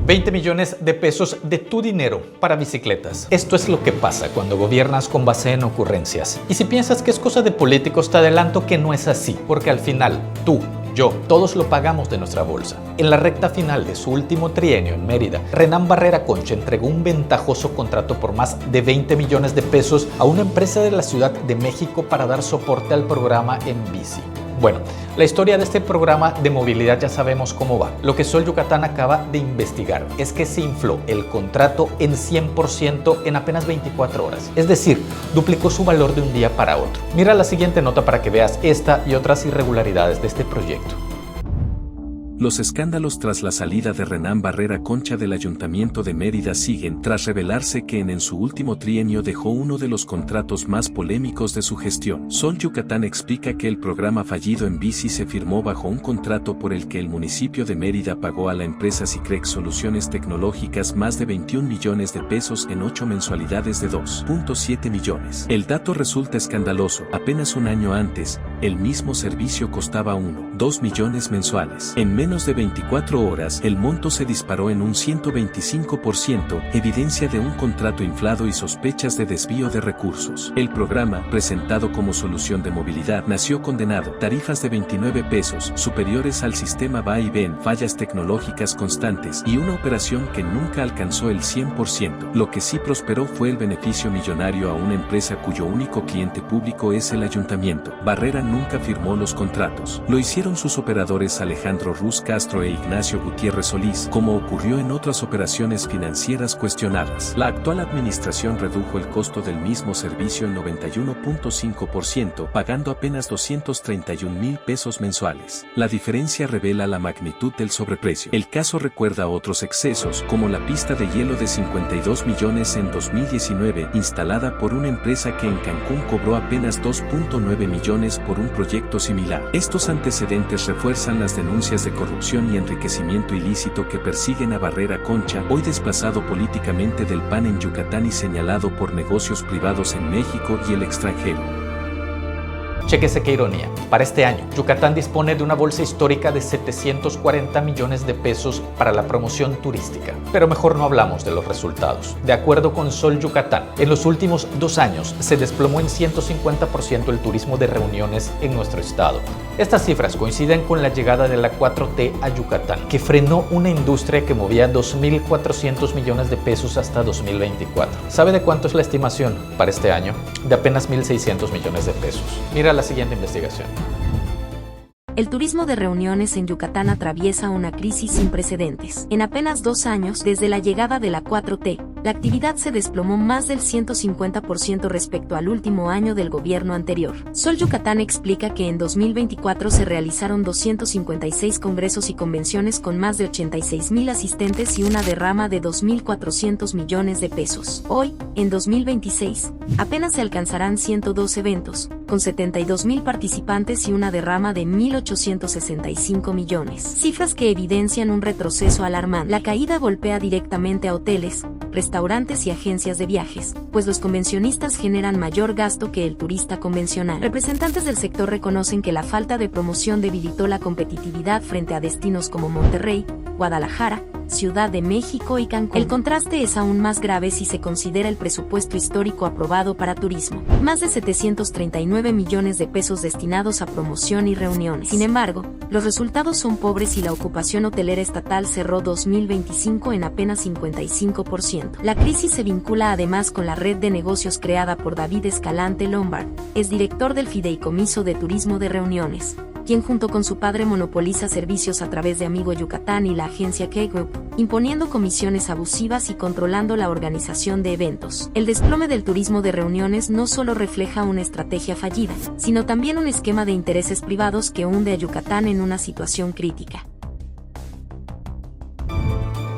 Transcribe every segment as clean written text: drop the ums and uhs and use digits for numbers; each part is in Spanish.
20 millones de pesos de tu dinero para bicicletas. Esto es lo que pasa cuando gobiernas con base en ocurrencias. Y si piensas que es cosa de políticos, te adelanto que no es así, porque al final, tú, yo, todos lo pagamos de nuestra bolsa. En la recta final de su último trienio en Mérida, Renán Barrera Concha entregó un ventajoso contrato por más de 20 millones de pesos a una empresa de la Ciudad de México para dar soporte al programa En Bici. Bueno, la historia de este programa de movilidad ya sabemos cómo va. Lo que Sol Yucatán acaba de investigar es que se infló el contrato en 100% en apenas 24 horas. Es decir, duplicó su valor de un día para otro. Mira la siguiente nota para que veas esta y otras irregularidades de este proyecto. Los escándalos tras la salida de Renán Barrera Concha del Ayuntamiento de Mérida siguen tras revelarse que en su último trienio dejó uno de los contratos más polémicos de su gestión. Sol Yucatán explica que el programa fallido En Bici se firmó bajo un contrato por el que el municipio de Mérida pagó a la empresa Sicrec Soluciones Tecnológicas más de 21 millones de pesos en 8 mensualidades de 2.7 millones. El dato resulta escandaloso. Apenas un año antes, el mismo servicio costaba 1,2 millones mensuales. En menos de 24 horas, el monto se disparó en un 125%, evidencia de un contrato inflado y sospechas de desvío de recursos. El programa, presentado como solución de movilidad, nació condenado. Tarifas de 29 pesos, superiores al sistema va y ven, fallas tecnológicas constantes y una operación que nunca alcanzó el 100%. Lo que sí prosperó fue el beneficio millonario a una empresa cuyo único cliente público es el ayuntamiento. Barrera nunca firmó los contratos. Lo hicieron sus operadores Alejandro Ruz Castro e Ignacio Gutiérrez Solís, como ocurrió en otras operaciones financieras cuestionadas. La actual administración redujo el costo del mismo servicio en 91.5%, pagando apenas 231,000 pesos mensuales. La diferencia revela la magnitud del sobreprecio. El caso recuerda a otros excesos, como la pista de hielo de 52 millones en 2019, instalada por una empresa que en Cancún cobró apenas 2.9 millones por un proyecto similar. Estos antecedentes refuerzan las denuncias de corrupción y enriquecimiento ilícito que persiguen a Barrera Concha, hoy desplazado políticamente del PAN en Yucatán y señalado por negocios privados en México y el extranjero. Chéquese qué ironía. Para este año, Yucatán dispone de una bolsa histórica de 740 millones de pesos para la promoción turística. Pero mejor no hablamos de los resultados. De acuerdo con Sol Yucatán, en los últimos 2 años se desplomó en 150% el turismo de reuniones en nuestro estado. Estas cifras coinciden con la llegada de la 4T a Yucatán, que frenó una industria que movía 2.400 millones de pesos hasta 2024. ¿Sabe de cuánto es la estimación para este año? De apenas 1.600 millones de pesos. Mira la siguiente investigación. El turismo de reuniones en Yucatán atraviesa una crisis sin precedentes. En apenas 2 años, desde la llegada de la 4T, la actividad se desplomó más del 150% respecto al último año del gobierno anterior. Sol Yucatán explica que en 2024 se realizaron 256 congresos y convenciones con más de 86,000 asistentes y una derrama de 2.400 millones de pesos. Hoy, en 2026, apenas se alcanzarán 102 eventos, con 72,000 participantes y una derrama de 1.865 millones. Cifras que evidencian un retroceso alarmante. La caída golpea directamente a hoteles, restaurantes y agencias de viajes, pues los convencionistas generan mayor gasto que el turista convencional. Representantes del sector reconocen que la falta de promoción debilitó la competitividad frente a destinos como Monterrey, Guadalajara, Ciudad de México y Cancún. El contraste es aún más grave si se considera el presupuesto histórico aprobado para turismo, más de 739 millones de pesos destinados a promoción y reuniones. Sin embargo, los resultados son pobres y la ocupación hotelera estatal cerró 2025 en apenas 55%. La crisis se vincula además con la red de negocios creada por David Escalante Lombard, es director del Fideicomiso de Turismo de Reuniones, quien junto con su padre monopoliza servicios a través de Amigo Yucatán y la agencia K-Group, imponiendo comisiones abusivas y controlando la organización de eventos. El desplome del turismo de reuniones no solo refleja una estrategia fallida, sino también un esquema de intereses privados que hunde a Yucatán en una situación crítica.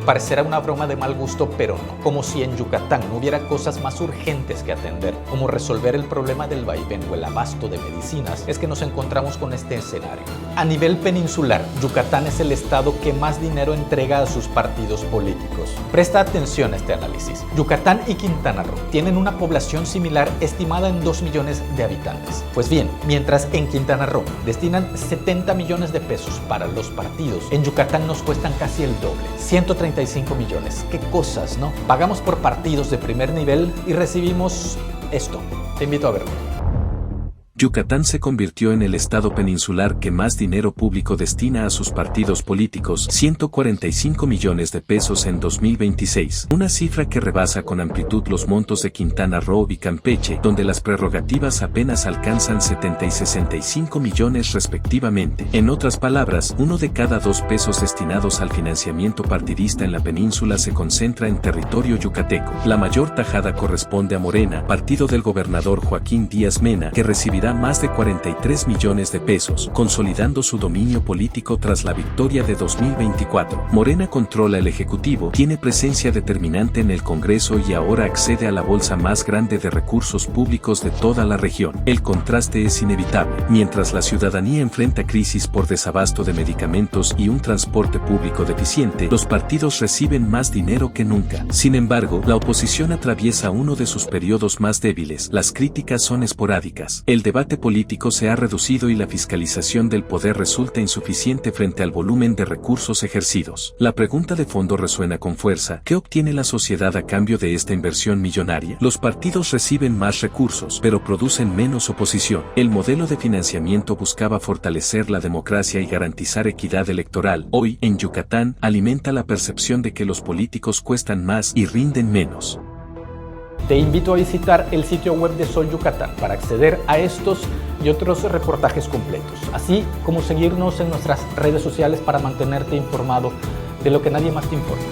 Parecerá una broma de mal gusto, pero no. Como si en Yucatán no hubiera cosas más urgentes que atender, como resolver el problema del vaivén o el abasto de medicinas, es que nos encontramos con este escenario. A nivel peninsular, Yucatán es el estado que más dinero entrega a sus partidos políticos. Presta atención a este análisis. Yucatán y Quintana Roo tienen una población similar estimada en 2 millones de habitantes. Pues bien, mientras en Quintana Roo destinan 70 millones de pesos para los partidos, en Yucatán nos cuestan casi el doble, 130 145 millones. Qué cosas, ¿no? Pagamos por partidos de primer nivel y recibimos esto. Te invito a verlo. Yucatán se convirtió en el estado peninsular que más dinero público destina a sus partidos políticos, 145 millones de pesos en 2026, una cifra que rebasa con amplitud los montos de Quintana Roo y Campeche, donde las prerrogativas apenas alcanzan 70 y 65 millones respectivamente. En otras palabras, 1 de cada 2 pesos destinados al financiamiento partidista en la península se concentra en territorio yucateco. La mayor tajada corresponde a Morena, partido del gobernador Joaquín Díaz Mena, que recibirá más de 43 millones de pesos, consolidando su dominio político tras la victoria de 2024. Morena controla el Ejecutivo, tiene presencia determinante en el Congreso y ahora accede a la bolsa más grande de recursos públicos de toda la región. El contraste es inevitable. Mientras la ciudadanía enfrenta crisis por desabasto de medicamentos y un transporte público deficiente, los partidos reciben más dinero que nunca. Sin embargo, la oposición atraviesa uno de sus periodos más débiles. Las críticas son esporádicas. El debate político se ha reducido y la fiscalización del poder resulta insuficiente frente al volumen de recursos ejercidos. La pregunta de fondo resuena con fuerza: ¿qué obtiene la sociedad a cambio de esta inversión millonaria? Los partidos reciben más recursos, pero producen menos oposición. El modelo de financiamiento buscaba fortalecer la democracia y garantizar equidad electoral. Hoy, en Yucatán, alimenta la percepción de que los políticos cuestan más y rinden menos. Te invito a visitar el sitio web de Sol Yucatán para acceder a estos y otros reportajes completos, así como seguirnos en nuestras redes sociales para mantenerte informado de lo que nadie más te informa.